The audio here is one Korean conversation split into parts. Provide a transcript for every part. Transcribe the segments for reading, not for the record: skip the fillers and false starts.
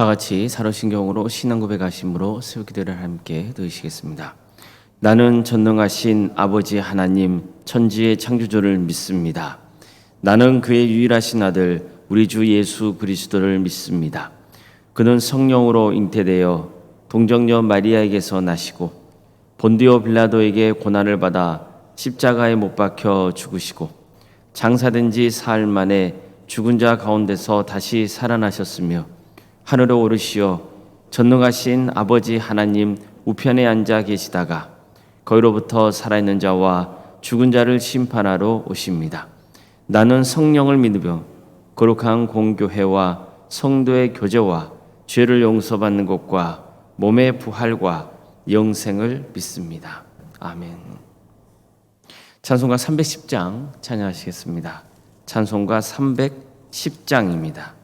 다 같이 사도신경으로 신앙 고백하심으로 새우기도를 함께 드리시겠습니다. 나는 전능하신 아버지 하나님 천지의 창조주를 믿습니다. 나는 그의 유일하신 아들 우리 주 예수 그리스도를 믿습니다. 그는 성령으로 잉태되어 동정녀 마리아에게서 나시고 본디오 빌라도에게 고난을 받아 십자가에 못 박혀 죽으시고 장사된 지 사흘 만에 죽은 자 가운데서 다시 살아나셨으며 하늘에 오르시어 전능하신 아버지 하나님 우편에 앉아 계시다가 거기로부터 살아있는 자와 죽은 자를 심판하러 오십니다. 나는 성령을 믿으며 거룩한 공교회와 성도의 교제와 죄를 용서받는 것과 몸의 부활과 영생을 믿습니다. 아멘. 찬송가 310장 찬양하시겠습니다. 찬송가 310장입니다.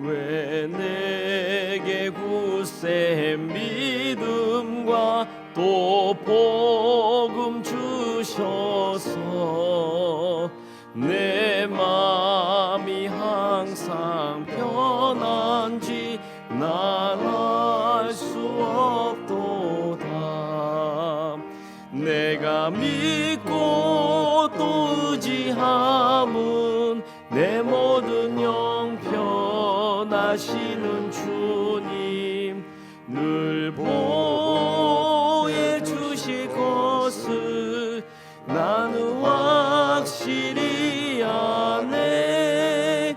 왜 내게 굳세 믿음과 또 복음 주셔서 내 마음이 항상 편한지 난 알 수 없도다. 내가 믿고 또 의지함은 내 모든 형편하시는 주님 늘 보혜 주실 것을 나는 확실히 아네.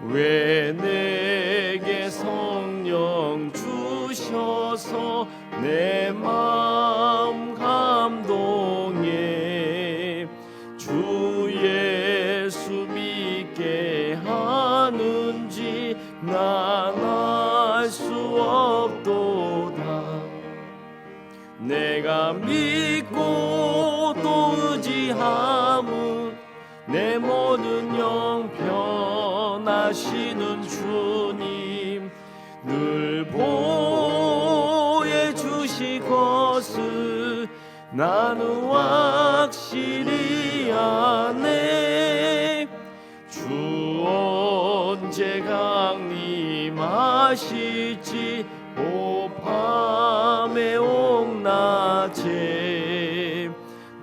왜 내게 성령 주셔서 내 마음 감동해 주 예수 믿게 하는지 난 알 수 없도다. 내가 믿고 또 의지함은 내 모든 형편하시는 주님 늘 보혜 주실 것을 나는 확실히 아네. 주 언제 강림하실지 오 밤의 옥낮에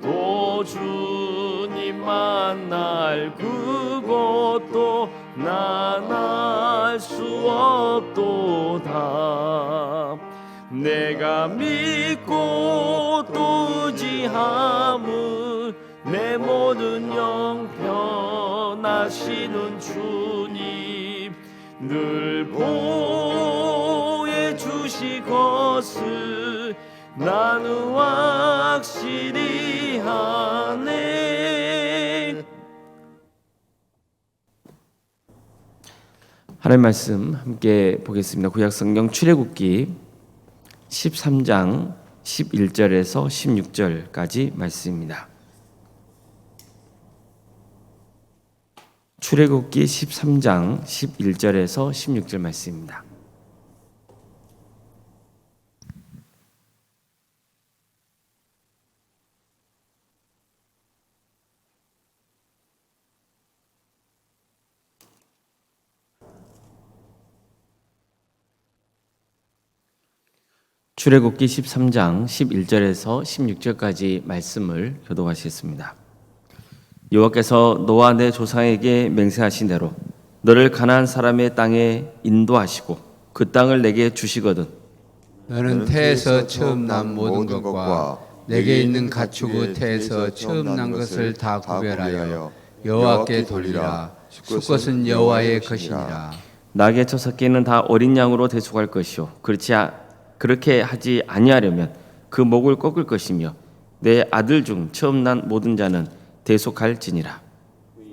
또 주님 만날 그것도 난 알 수 없도다. 내가 믿고 또 의지함을 내 모든 형편하시는 주님 늘 보혜 주실 것을 나는 확실히 하네. 하나님 말씀 함께 보겠습니다. 구약성경 출애굽기 13장 11절에서 16절까지 말씀입니다. 출애굽기 13장 11절에서 16절 말씀입니다. 출애굽기 13장 11절에서 16절까지 말씀을 교독하시겠습니다. 여호와께서 너와 내 조상에게 맹세하신 대로 너를 가나안 사람의 땅에 인도하시고 그 땅을 내게 주시거든 너는 태에서 처음 난 모든 것과 내게 있는 가축의 태에서 처음 난 것을 다 구별하여 여호와께 돌리라. 수것은 여호와의 것이니라. 낙의 첫 새끼는 다 어린 양으로 대속할 것이요 그렇게 하지 아니하려면 그 목을 꺾을 것이며 내 아들 중 처음 난 모든 자는 대속할지니라.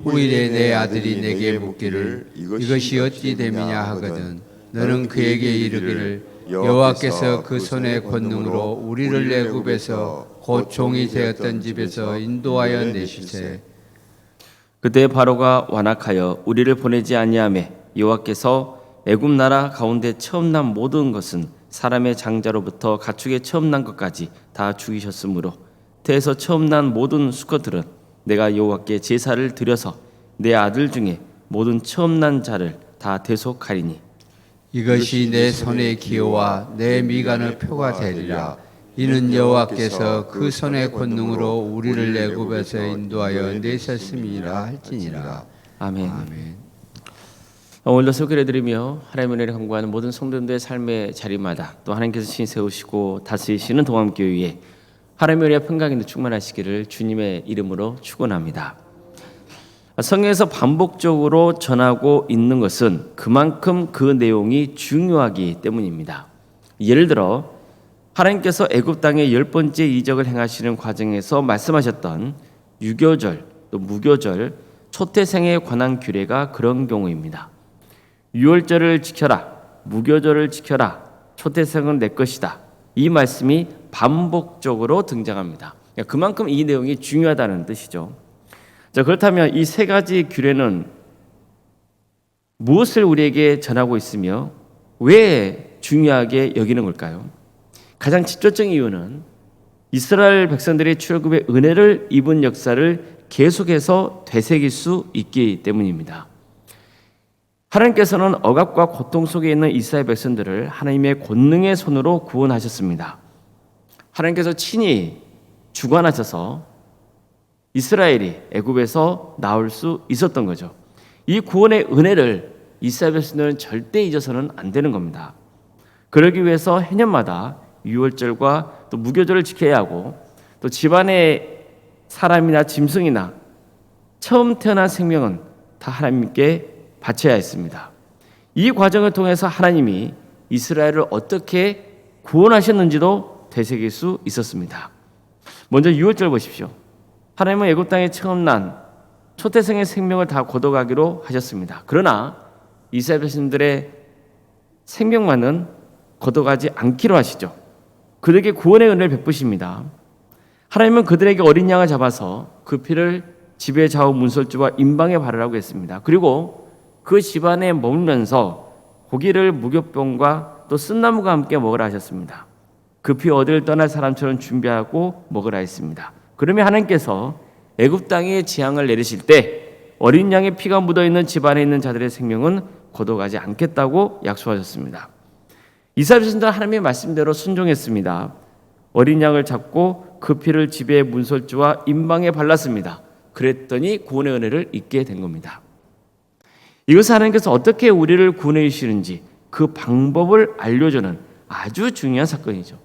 후일에 내 아들이 내게 묻기를 이것이 어찌 됨이냐 하거든 너는 그에게 이르기를 여호와께서 그 손의 권능으로 우리를 애굽에서 곧 종이 되었던 집에서 인도하여 내시세. 그때 바로가 완악하여 우리를 보내지 아니하매 여호와께서 애굽 나라 가운데 처음 난 모든 것은 사람의 장자로부터 가축의 처음 난 것까지 다 죽이셨으므로 태에서 처음 난 모든 수컷들은 내가 여호와께 제사를 드려서 내 아들 중에 모든 처음 난 자를 다 대속하리니 이것이 내 손의 기호와 내 미간의 표가 되리라. 이는 여호와께서 그 손의 권능으로 우리를 애굽에서 인도하여 내셨음이라 할지니라. 아멘. 오늘도 소개해드리며 하나님의 은혜를 간구하는 모든 성도들의 삶의 자리마다 또 하나님께서 신 세우시고 다스리시는 동암교회에 하나님의 은혜와 평강이 충만하시기를 주님의 이름으로 축원합니다. 성경에서 반복적으로 전하고 있는 것은 그만큼 그 내용이 중요하기 때문입니다. 예를 들어 하나님께서 애굽 땅에 10번째 이적을 행하시는 과정에서 말씀하셨던 유교절 또 무교절 초태생에 관한 규례가 그런 경우입니다. 유월절을 지켜라, 무교절을 지켜라, 초태생은 내 것이다. 이 말씀이 반복적으로 등장합니다. 그만큼 이 내용이 중요하다는 뜻이죠. 자, 그렇다면 이 세 가지 규례는 무엇을 우리에게 전하고 있으며 왜 중요하게 여기는 걸까요? 가장 직접적인 이유는 이스라엘 백성들이 출애굽의 은혜를 입은 역사를 계속해서 되새길 수 있기 때문입니다. 하나님께서는 억압과 고통 속에 있는 이스라엘 백성들을 하나님의 권능의 손으로 구원하셨습니다. 하나님께서 친히 주관하셔서 이스라엘이 애굽에서 나올 수 있었던 거죠. 이 구원의 은혜를 이스라엘 백성들은 절대 잊어서는 안 되는 겁니다. 그러기 위해서 해년마다 유월절과 또 무교절을 지켜야 하고 또 집안의 사람이나 짐승이나 처음 태어난 생명은 다 하나님께 바쳐야 했습니다. 이 과정을 통해서 하나님이 이스라엘을 어떻게 구원하셨는지도 되새길 수 있었습니다. 먼저 유월절 보십시오. 하나님은 애굽 땅에 처음 난 초태생의 생명을 다 거둬가기로 하셨습니다. 그러나 이스라엘 백성들의 생명만은 거둬가지 않기로 하시죠. 그들에게 구원의 은혜를 베푸십니다. 하나님은 그들에게 어린 양을 잡아서 그 피를 집에 좌우 문설주와 임방에 바르라고 했습니다. 그리고 그 집안에 머물면서 고기를 무교병과 또 쓴나무가 함께 먹으라 하셨습니다. 급히 어디를 떠날 사람처럼 준비하고 먹으라 했습니다. 그러면 하나님께서 애굽 땅에 재앙을 내리실 때 어린 양의 피가 묻어있는 집안에 있는 자들의 생명은 거둬가지 않겠다고 약속하셨습니다. 이스라엘 백성들은 하나님의 말씀대로 순종했습니다. 어린 양을 잡고 그 피를 집의 문설주와 임방에 발랐습니다. 그랬더니 구원의 은혜를 잊게 된 겁니다. 이것은 하나님께서 어떻게 우리를 구원해 주시는지 그 방법을 알려주는 아주 중요한 사건이죠.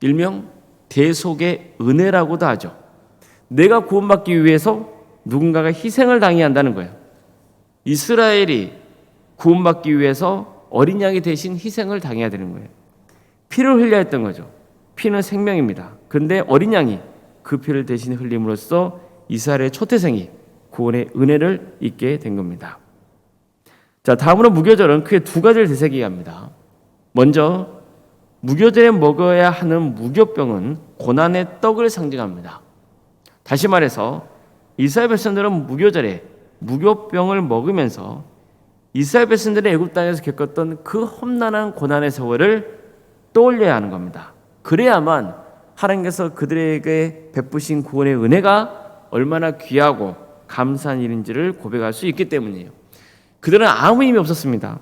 일명 대속의 은혜라고도 하죠. 내가 구원받기 위해서 누군가가 희생을 당해야 한다는 거예요. 이스라엘이 구원받기 위해서 어린 양이 대신 희생을 당해야 되는 거예요. 피를 흘려야 했던 거죠. 피는 생명입니다. 그런데 어린 양이 그 피를 대신 흘림으로써 이스라엘의 초태생이 구원의 은혜를 잊게 된 겁니다. 자, 다음으로 무교절은 크게 두 가지를 되새기게 합니다. 먼저 무교절에 먹어야 하는 무교병은 고난의 떡을 상징합니다. 다시 말해서 이스라엘 백성들은 무교절에 무교병을 먹으면서 이스라엘 백성들의 애굽 땅에서 겪었던 그 험난한 고난의 세월을 떠올려야 하는 겁니다. 그래야만 하나님께서 그들에게 베푸신 구원의 은혜가 얼마나 귀하고 감사한 일인지를 고백할 수 있기 때문이에요. 그들은 아무 힘이 없었습니다.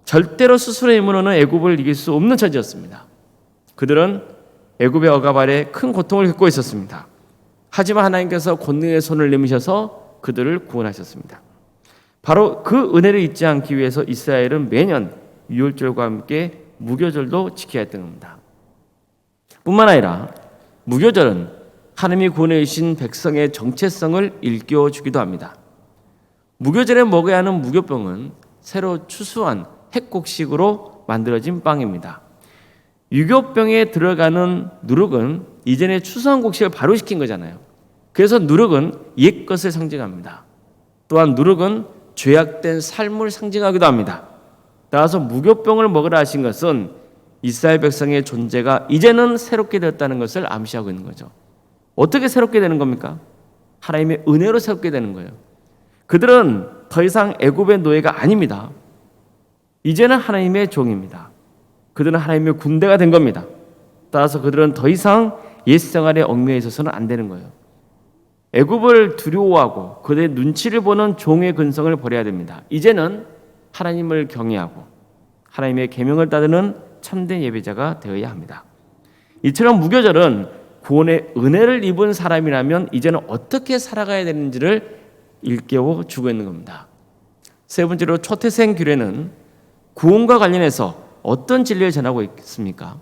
절대로 스스로의 힘으로는 애굽을 이길 수 없는 처지였습니다. 그들은 애굽의 억압 아래 큰 고통을 겪고 있었습니다. 하지만 하나님께서 권능의 손을 내미셔서 그들을 구원하셨습니다. 바로 그 은혜를 잊지 않기 위해서 이스라엘은 매년 유월절과 함께 무교절도 지켜야 했던 겁니다. 뿐만 아니라 무교절은 하나님이 구원해 주신 백성의 정체성을 일깨워 주기도 합니다. 무교절에 먹어야 하는 무교병은 새로 추수한 핵곡식으로 만들어진 빵입니다. 유교병에 들어가는 누룩은 이전에 추수한 곡식을 발효시킨 거잖아요. 그래서 누룩은 옛 것을 상징합니다. 또한 누룩은 죄악된 삶을 상징하기도 합니다. 따라서 무교병을 먹으라 하신 것은 이스라엘 백성의 존재가 이제는 새롭게 되었다는 것을 암시하고 있는 거죠. 어떻게 새롭게 되는 겁니까? 하나님의 은혜로 새롭게 되는 거예요. 그들은 더 이상 애굽의 노예가 아닙니다. 이제는 하나님의 종입니다. 그들은 하나님의 군대가 된 겁니다. 따라서 그들은 더 이상 옛 생활에 얽매여 있어서는 안 되는 거예요. 애굽을 두려워하고 그들의 눈치를 보는 종의 근성을 버려야 됩니다. 이제는 하나님을 경외하고 하나님의 계명을 따르는 참된 예배자가 되어야 합니다. 이처럼 무교절은 구원의 은혜를 입은 사람이라면 이제는 어떻게 살아가야 되는지를 일깨워 주고 있는 겁니다. 세 번째로 초태생 규례는 구원과 관련해서 어떤 진리를 전하고 있습니까?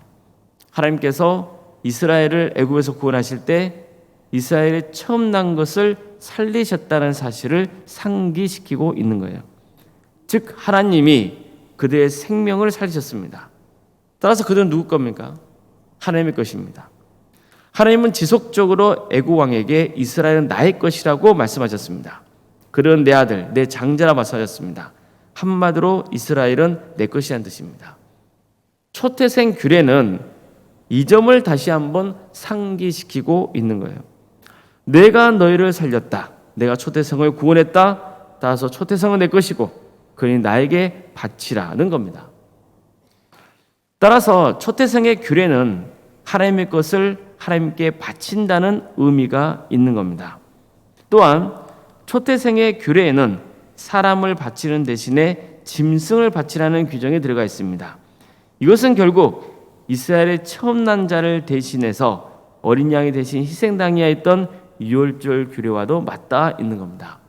하나님께서 이스라엘을 애굽에서 구원하실 때 이스라엘이 처음 난 것을 살리셨다는 사실을 상기시키고 있는 거예요. 즉 하나님이 그들의 생명을 살리셨습니다. 따라서 그들은 누구 겁니까? 하나님의 것입니다. 하나님은 지속적으로 애굽 왕에게 이스라엘은 나의 것이라고 말씀하셨습니다. 그들은 내 아들, 내 장자라 말씀하셨습니다. 한마디로 이스라엘은 내 것이라는 뜻입니다. 초태생 규례는 이 점을 다시 한번 상기시키고 있는 거예요. 내가 너희를 살렸다. 내가 초태생을 구원했다. 따라서 초태생은 내 것이고 그러니 나에게 바치라는 겁니다. 따라서 초태생의 규례는 하나님의 것을 하나님께 바친다는 의미가 있는 겁니다. 또한 초태생의 규례에는 사람을 바치는 대신에 짐승을 바치라는 규정이 들어가 있습니다. 이것은 결국 이스라엘의 처음 난 자를 대신해서 어린 양이 대신 희생당해야 했던 유월절 규례와도 맞닿아 있는 겁니다.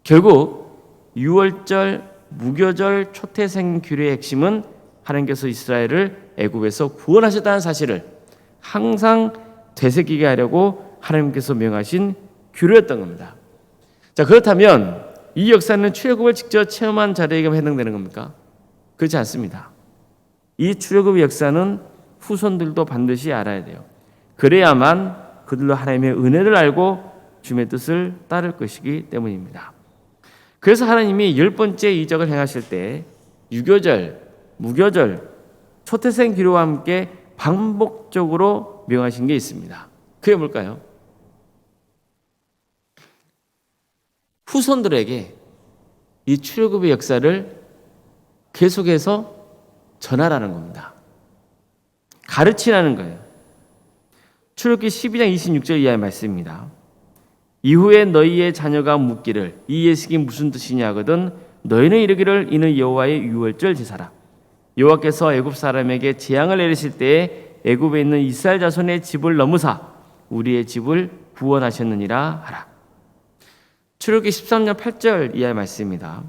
결국 유월절, 무교절, 초태생 규례의 핵심은 하나님께서 이스라엘을 애굽에서 구원하셨다는 사실을 항상 되새기게 하려고 하나님께서 명하신 규례였던 겁니다. 자, 그렇다면 이 역사는 출애굽을 직접 체험한 자들에게만 해당되는 겁니까? 그렇지 않습니다. 이 출애굽의 역사는 후손들도 반드시 알아야 돼요. 그래야만 그들로 하나님의 은혜를 알고 주님의 뜻을 따를 것이기 때문입니다. 그래서 하나님이 10번째 이적을 행하실 때 유교절, 무교절, 초태생 규례와 함께 반복적으로 명하신 게 있습니다. 그게 뭘까요? 후손들에게 이 출애굽의 역사를 계속해서 전하라는 겁니다. 가르치라는 거예요. 출애굽기 12장 26절 이하의 말씀입니다. 이후에 너희의 자녀가 묻기를 이 예식이 무슨 뜻이냐 하거든 너희는 이르기를 이는 여호와의 유월절 제사라. 여호와께서 애굽 사람에게 재앙을 내리실 때에 애굽에 있는 이스라엘 자손의 집을 넘으사 우리의 집을 구원하셨느니라 하라. 출애굽기 13장 8절 이하의 말씀입니다.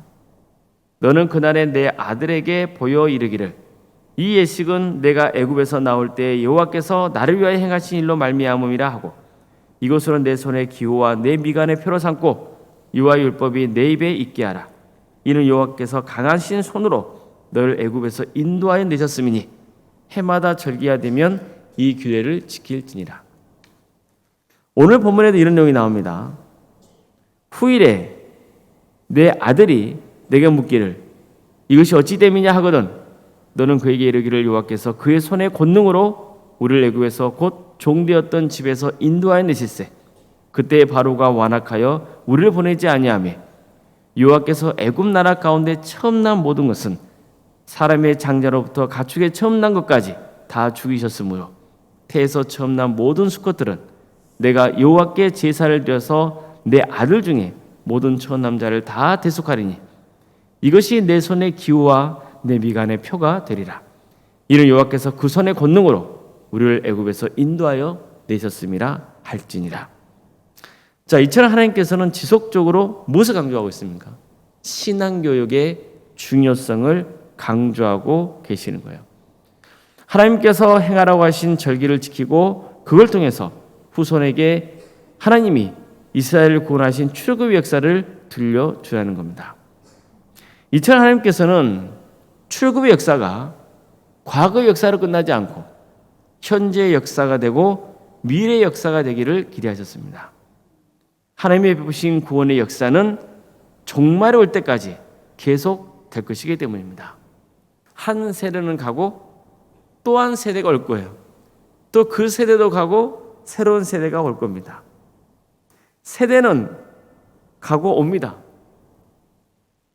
너는 그날에 내 아들에게 보여 이르기를 이 예식은 내가 애굽에서 나올 때 여호와께서 나를 위하여 행하신 일로 말미암음이라 하고 이것으로 내 손의 기호와 내 미간의 표로 삼고 여호와의 율법이 내 입에 있게 하라. 이는 여호와께서 강하신 손으로 너를 애굽에서 인도하여 내셨음이니 해마다 절기가 되면 이 규례를 지킬지니라. 오늘 본문에도 이런 내용이 나옵니다. 후일에 내 아들이 내게 묻기를 이것이 어찌 됨이냐 하거든 너는 그에게 이르기를 여호와께서 그의 손의 권능으로 우리를 애굽에서 곧 종되었던 집에서 인도하여 내실세 그때 바로가 완악하여 우리를 보내지 아니하며 여호와께서 애굽 나라 가운데 처음 난 모든 것은 사람의 장자로부터 가축의 처음 난 것까지 다 죽이셨으므로 태에서 처음 난 모든 수컷들은 내가 여호와께 제사를 드려서 내 아들 중에 모든 처음 남자를 다 대속하리니 이것이 내 손의 기호와 내 미간의 표가 되리라. 이는 여호와께서 그 손의 권능으로 우리를 애굽에서 인도하여 내셨음이라 할지니라. 자, 이처럼 하나님께서는 지속적으로 무엇을 강조하고 있습니까? 신앙교육의 중요성을 강조하고 계시는 거예요. 하나님께서 행하라고 하신 절기를 지키고 그걸 통해서 후손에게 하나님이 이스라엘을 구원하신 출애굽의 역사를 들려주라는 겁니다. 이처럼 하나님께서는 출애굽의 역사가 과거의 역사로 끝나지 않고 현재의 역사가 되고 미래의 역사가 되기를 기대하셨습니다. 하나님이 베푸신 구원의 역사는 종말이 올 때까지 계속 될 것이기 때문입니다. 한 세대는 가고 또 한 세대가 올 거예요. 또 그 세대도 가고 새로운 세대가 올 겁니다. 세대는 가고 옵니다.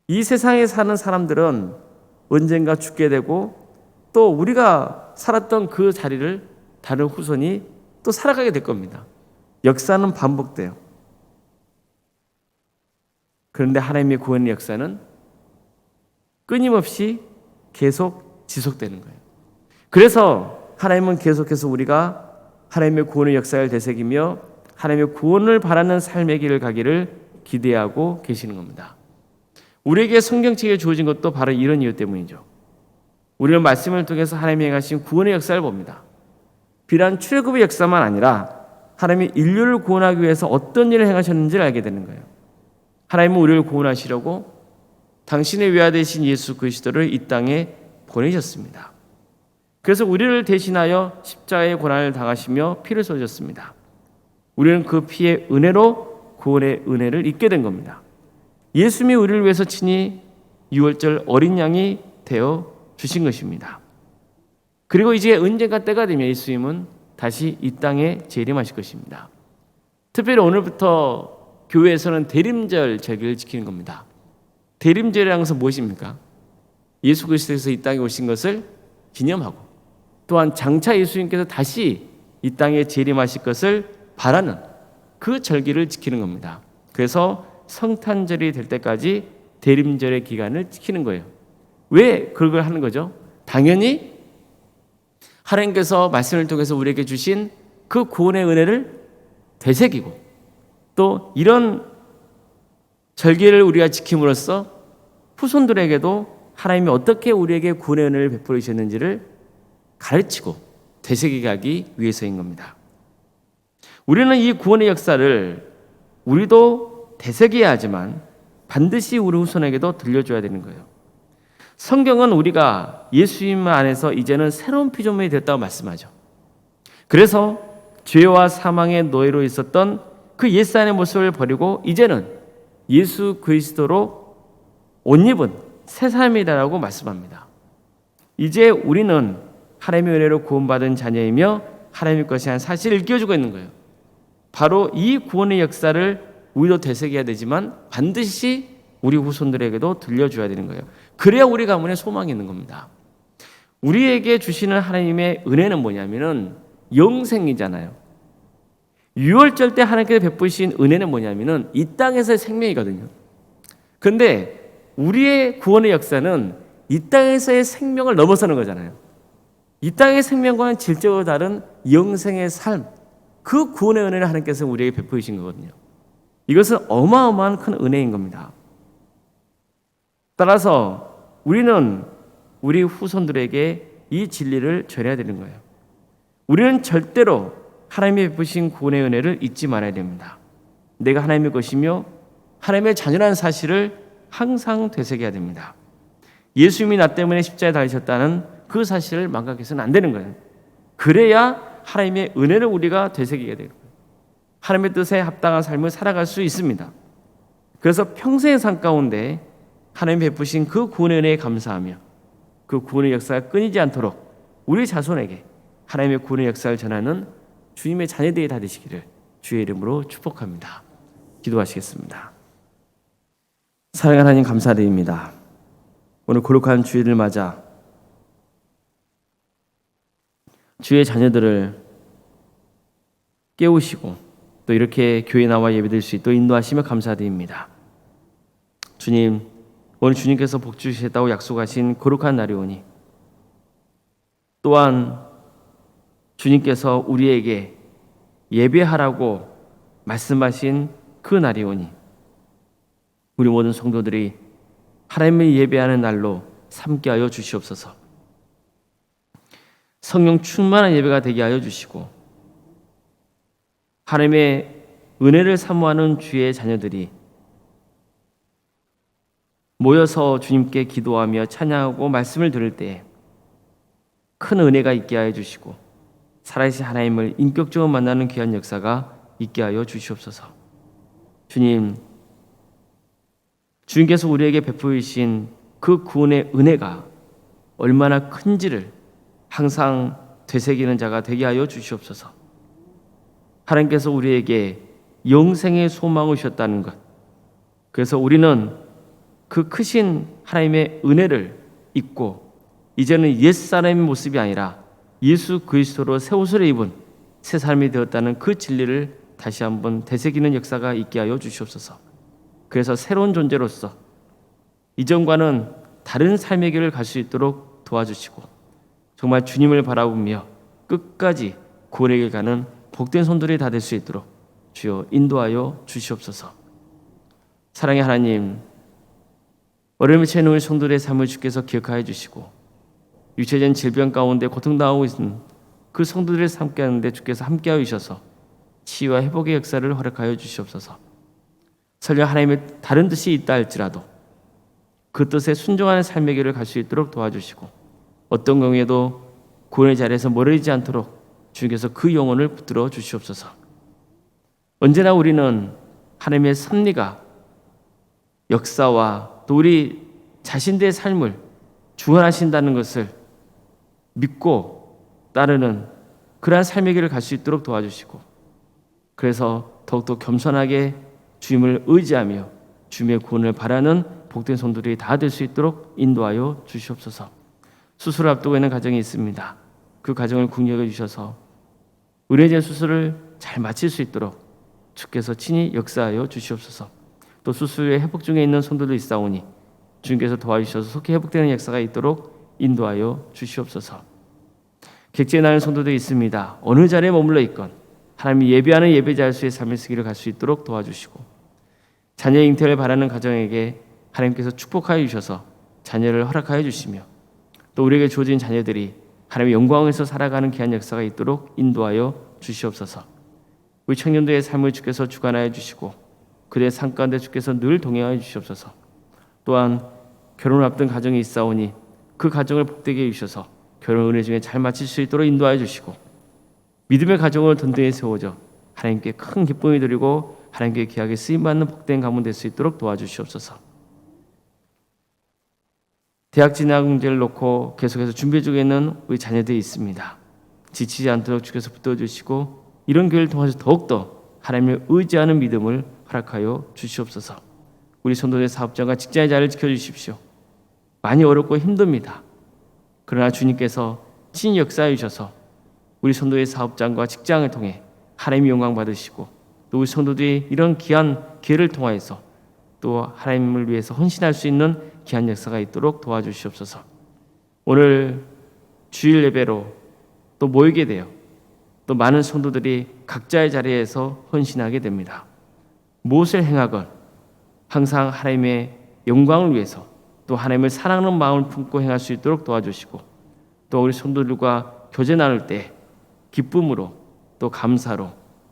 이 세상에 사는 사람들은 언젠가 죽게 되고 또 우리가 살았던 그 자리를 다른 후손이 또 살아가게 될 겁니다. 역사는 반복돼요. 그런데 하나님의 구원의 역사는 끊임없이 계속 지속되는 거예요. 그래서 하나님은 계속해서 우리가 하나님의 구원의 역사를 되새기며 하나님의 구원을 바라는 삶의 길을 가기를 기대하고 계시는 겁니다. 우리에게 성경책에 주어진 것도 바로 이런 이유 때문이죠. 우리는 말씀을 통해서 하나님이 행하신 구원의 역사를 봅니다. 비단 출애굽의 역사만 아니라 하나님이 인류를 구원하기 위해서 어떤 일을 행하셨는지를 알게 되는 거예요. 하나님은 우리를 구원하시려고 당신의 외아되신 예수 그리스도를 이 땅에 보내셨습니다. 그래서 우리를 대신하여 십자가의 고난을 당하시며 피를 쏟으셨습니다. 우리는 그 피의 은혜로 구원의 은혜를 입게 된 겁니다. 예수님이 우리를 위해서 친히 유월절 어린 양이 되어 주신 것입니다. 그리고 이제 언젠가 때가 되면 예수님은 다시 이 땅에 재림하실 것입니다. 특별히 오늘부터 교회에서는 대림절 절기를 지키는 겁니다. 대림절이라는 것은 무엇입니까? 예수 그리스도께서 이 땅에 오신 것을 기념하고 또한 장차 예수님께서 다시 이 땅에 재림하실 것을 바라는 그 절기를 지키는 겁니다. 그래서 성탄절이 될 때까지 대림절의 기간을 지키는 거예요. 왜 그걸 하는 거죠? 당연히 하나님께서 말씀을 통해서 우리에게 주신 그 구원의 은혜를 되새기고 또 이런 절기를 우리가 지킴으로써 후손들에게도 하나님이 어떻게 우리에게 구원의 은혜를 베풀으셨는지를 가르치고 되새기게 하기 위해서인 겁니다. 우리는 이 구원의 역사를 우리도 되새겨야 하지만 반드시 우리 후손에게도 들려줘야 되는 거예요. 성경은 우리가 예수님 안에서 이제는 새로운 피조물이 됐다고 말씀하죠. 그래서 죄와 사망의 노예로 있었던 그 옛사람의 모습을 버리고 이제는 예수 그리스도로 옷 입은 새 사람이다라고 말씀합니다. 이제 우리는 하나님의 은혜로 구원받은 자녀이며 하나님의 것이 한 사실을 일깨워주고 있는 거예요. 바로 이 구원의 역사를 우리도 되새겨야 되지만 반드시 우리 후손들에게도 들려줘야 되는 거예요. 그래야 우리 가문에 소망이 있는 겁니다. 우리에게 주시는 하나님의 은혜는 뭐냐면은 영생이잖아요. 유월절 때 하나님께서 베푸신 은혜는 뭐냐면은 이 땅에서의 생명이거든요. 그런데 우리의 구원의 역사는 이 땅에서의 생명을 넘어서는 거잖아요. 이 땅의 생명과는 질적으로 다른 영생의 삶, 그 구원의 은혜를 하나님께서 우리에게 베푸신 거거든요. 이것은 어마어마한 큰 은혜인 겁니다. 따라서 우리는 우리 후손들에게 이 진리를 전해야 되는 거예요. 우리는 절대로 하나님이 베푸신 구원의 은혜를 잊지 말아야 됩니다. 내가 하나님의 것이며 하나님의 자녀라는 사실을 항상 되새겨야 됩니다. 예수님이 나 때문에 십자가에 달리셨다는 그 사실을 망각해서는 안 되는 거예요. 그래야 하나님의 은혜를 우리가 되새기게 되는 거예요. 하나님의 뜻에 합당한 삶을 살아갈 수 있습니다. 그래서 평생의 삶 가운데 하나님이 베푸신 그 구원의 은혜에 감사하며 그 구원의 역사가 끊이지 않도록 우리 자손에게 하나님의 구원의 역사를 전하는 주님의 자녀들이 다 되시기를 주의 이름으로 축복합니다. 기도하시겠습니다. 사랑하는 하나님 감사드립니다. 오늘 거룩한 주일을 맞아 주의 자녀들을 깨우시고 또 이렇게 교회 나와 예배드릴 수 있도록 인도하시며 감사드립니다. 주님, 오늘 주님께서 복 주시겠다고 약속하신 거룩한 날이 오니 또한 주님께서 우리에게 예배하라고 말씀하신 그 날이 오니 우리 모든 성도들이 하나님을 예배하는 날로 삼게 하여 주시옵소서. 성령 충만한 예배가 되게 하여 주시고 하나님의 은혜를 사모하는 주의 자녀들이 모여서 주님께 기도하며 찬양하고 말씀을 들을 때에 큰 은혜가 있게 하여 주시고 살아계신 하나님을 인격적으로 만나는 귀한 역사가 있게 하여 주시옵소서. 주님께서 우리에게 베푸신 그 구원의 은혜가 얼마나 큰지를 항상 되새기는 자가 되게 하여 주시옵소서. 하나님께서 우리에게 영생의 소망을 주셨다는 것, 그래서 우리는 그 크신 하나님의 은혜를 잊고 이제는 옛사람의 모습이 아니라 예수 그리스도로 새 옷을 입은 새 삶이 되었다는 그 진리를 다시 한번 되새기는 역사가 있게 하여 주시옵소서. 그래서 새로운 존재로서 이전과는 다른 삶의 길을 갈 수 있도록 도와주시고 정말 주님을 바라보며 끝까지 구원의 길 가는 복된 손들이 다 될 수 있도록 주여 인도하여 주시옵소서. 사랑의 하나님, 어려움에 처해 있는 우리 성도들의 삶을 주께서 기억하여 주시고 육체적인 질병 가운데 고통당하고 있는 그 성도들을 함께 하는데 주께서 함께하여 주셔서 치유와 회복의 역사를 허락하여 주시옵소서. 설령 하나님의 다른 뜻이 있다 할지라도 그 뜻에 순종하는 삶의 길을 갈 수 있도록 도와주시고 어떤 경우에도 구원의 자리에서 멀어지지 않도록 주님께서 그 영혼을 붙들어 주시옵소서. 언제나 우리는 하나님의 섭리가 역사와 또 우리 자신들의 삶을 주관하신다는 것을 믿고 따르는 그러한 삶의 길을 갈 수 있도록 도와주시고 그래서 더욱더 겸손하게 주님을 의지하며 주님의 구원을 바라는 복된 손들이 다 될 수 있도록 인도하여 주시옵소서. 수술을 앞두고 있는 가정이 있습니다. 그 가정을 긍휼히 주셔서 의뢰제 수술을 잘 마칠 수 있도록 주께서 친히 역사하여 주시옵소서. 또 수술에 회복 중에 있는 손들도 있사오니 주님께서 도와주셔서 속히 회복되는 역사가 있도록 인도하여 주시옵소서. 객지에 나는 성도들이 있습니다. 어느 자리에 머물러 있건 하나님이 예배하는 예배자의 수의 삶의 스기를 갈 수 있도록 도와주시고 자녀의 잉태를 바라는 가정에게 하나님께서 축복하여 주셔서 자녀를 허락하여 주시며 또 우리에게 주어진 자녀들이 하나님의 영광에서 살아가는 귀한 역사가 있도록 인도하여 주시옵소서. 우리 청년들의 삶을 주께서 주관하여 주시고 그들의 삶 가운데 주께서 늘 동행하여 주시옵소서. 또한 결혼을 앞둔 가정이 있사오니 그 가정을 복되게 해주셔서 결혼 은혜 중에 잘 마칠 수 있도록 인도하여 주시고 믿음의 가정을 든든히 세워져 하나님께 큰 기쁨을 드리고 하나님께 귀하게 쓰임받는 복된 가문 될 수 있도록 도와주시옵소서. 대학 진학 문제를 놓고 계속해서 준비 중에 있는 우리 자녀들이 있습니다. 지치지 않도록 주께서 붙들어주시고 이런 교회를 통해서 더욱더 하나님을 의지하는 믿음을 허락하여 주시옵소서. 우리 성도의 사업장과 직장의 자리를 지켜주십시오. 많이 어렵고 힘듭니다. 그러나 주님께서 친히 역사해 주셔서 우리 성도의 사업장과 직장을 통해 하나님의 영광 받으시고 또 우리 성도들이 이런 귀한 기회를 통하여서 또 하나님을 위해서 헌신할 수 있는 귀한 역사가 있도록 도와주시옵소서. 오늘 주일 예배로 또 모이게 되어 또 많은 성도들이 각자의 자리에서 헌신하게 됩니다. 무엇을 행하건 항상 하나님의 영광을 위해서 또 하나님을 사랑하는 마음을 품고 행할 수 있도록 도와주시고 또 우리 성도들과 교제 나눌 때 기쁨으로 또 감사로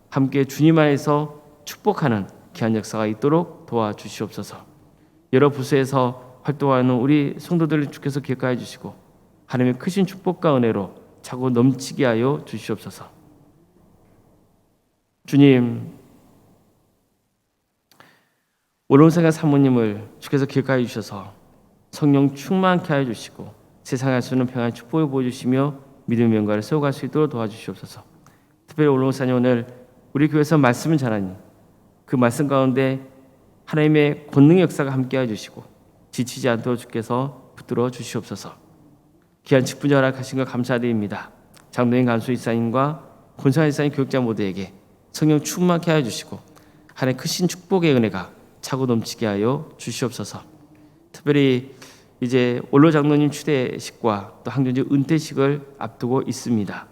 함께 주님 안에서 축복하는 귀한 역사가 있도록 도와주시옵소서. 여러 부서에서 활동하는 우리 성도들을 주께서 기억하여 주시고 하나님의 크신 축복과 은혜로 차고 넘치게 하여 주시옵소서. 주님, 오론생활 사모님을 주께서 기억하여 주셔서 성령 충만케 하여 주시고 세상에 할 수 있는 평안의 축복을 보여주시며 믿음의 영광을 세워갈 수 있도록 도와주시옵소서. 특별히 오론사님 오늘 우리 교회에서 말씀을 전하니 그 말씀 가운데 하나님의 권능의 역사가 함께해 주시고 지치지 않도록 주께서 붙들어 주시옵소서. 귀한 직분자 허락하신 것 감사드립니다. 장로인 간수 이사님과 권사 이사님 교육자 모두에게 성령 충만케 하여 주시고 하나님의 크신 축복의 은혜가 차고 넘치게 하여 주시옵소서. 특별히 이제 원로 장로님 추대식과 또 항존지 은퇴식을 앞두고 있습니다.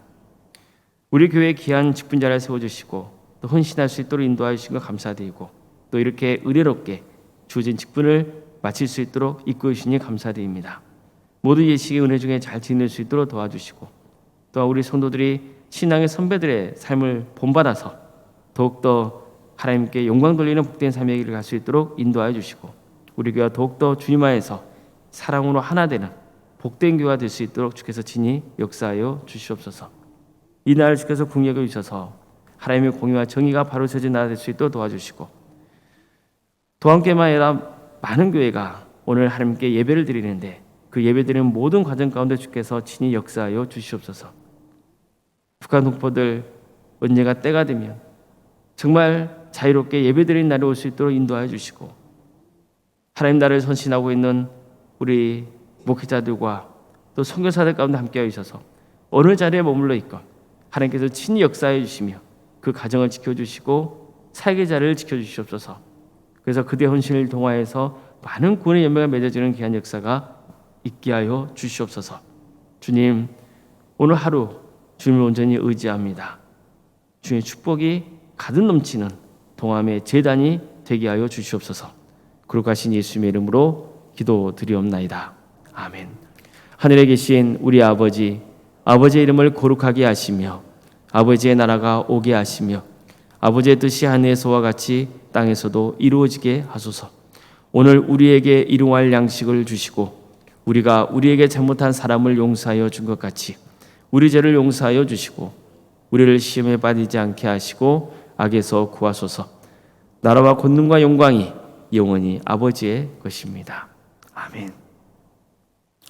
우리 교회에 귀한 직분자를 세워주시고 또 헌신할 수 있도록 인도하여 주신 것 감사드리고 또 이렇게 의뢰롭게 주어진 직분을 마칠 수 있도록 이끌어 주시니 감사드립니다. 모두 예식의 은혜 중에 잘 지낼 수 있도록 도와주시고 또 우리 성도들이 신앙의 선배들의 삶을 본받아서 더욱더 하나님께 영광 돌리는 복된 삶의 길을 갈 수 있도록 인도하여 주시고 우리 교회가 더욱더 주님 안에서 사랑으로 하나 되는 복된 교회가 될 수 있도록 주께서 친히 역사하여 주시옵소서. 이 나라를 주께서 국력을 주셔서 하나님의 공의와 정의가 바로 서진 나라 될 수 있도록 도와주시고 또 함께만 아니라 많은 교회가 오늘 하나님께 예배를 드리는데 그 예배드리는 모든 과정 가운데 주께서 친히 역사하여 주시옵소서. 북한 동포들 언제가 때가 되면 정말 자유롭게 예배드리는 날이 올 수 있도록 인도하여 주시고 하나님 나라를 선신하고 있는 우리 목회자들과 또 선교사들 가운데 함께하여 주셔서 어느 자리에 머물러 있건 하나님께서 친히 역사해 주시며 그 가정을 지켜주시고 사역의 자리를 지켜주시옵소서. 그래서 그대의 헌신을 통하여서 많은 구원의 열매가 맺어지는 귀한 역사가 있게 하여 주시옵소서. 주님, 오늘 하루 주님을 온전히 의지합니다. 주님의 축복이 가득 넘치는 동함의 제단이 되게 하여 주시옵소서. 거룩하신 예수님의 이름으로 기도드리옵나이다. 아멘. 하늘에 계신 우리 아버지, 아버지의 이름을 거룩하게 하시며 아버지의 나라가 오게 하시며 아버지의 뜻이 하늘에서와 같이 땅에서도 이루어지게 하소서. 오늘 우리에게 일용할 양식을 주시고 우리가 우리에게 잘못한 사람을 용서하여 준 것 같이 우리 죄를 용서하여 주시고 우리를 시험에 빠지지 않게 하시고 악에서 구하소서. 나라와 권능과 영광이 영원히 아버지의 것입니다. 아멘.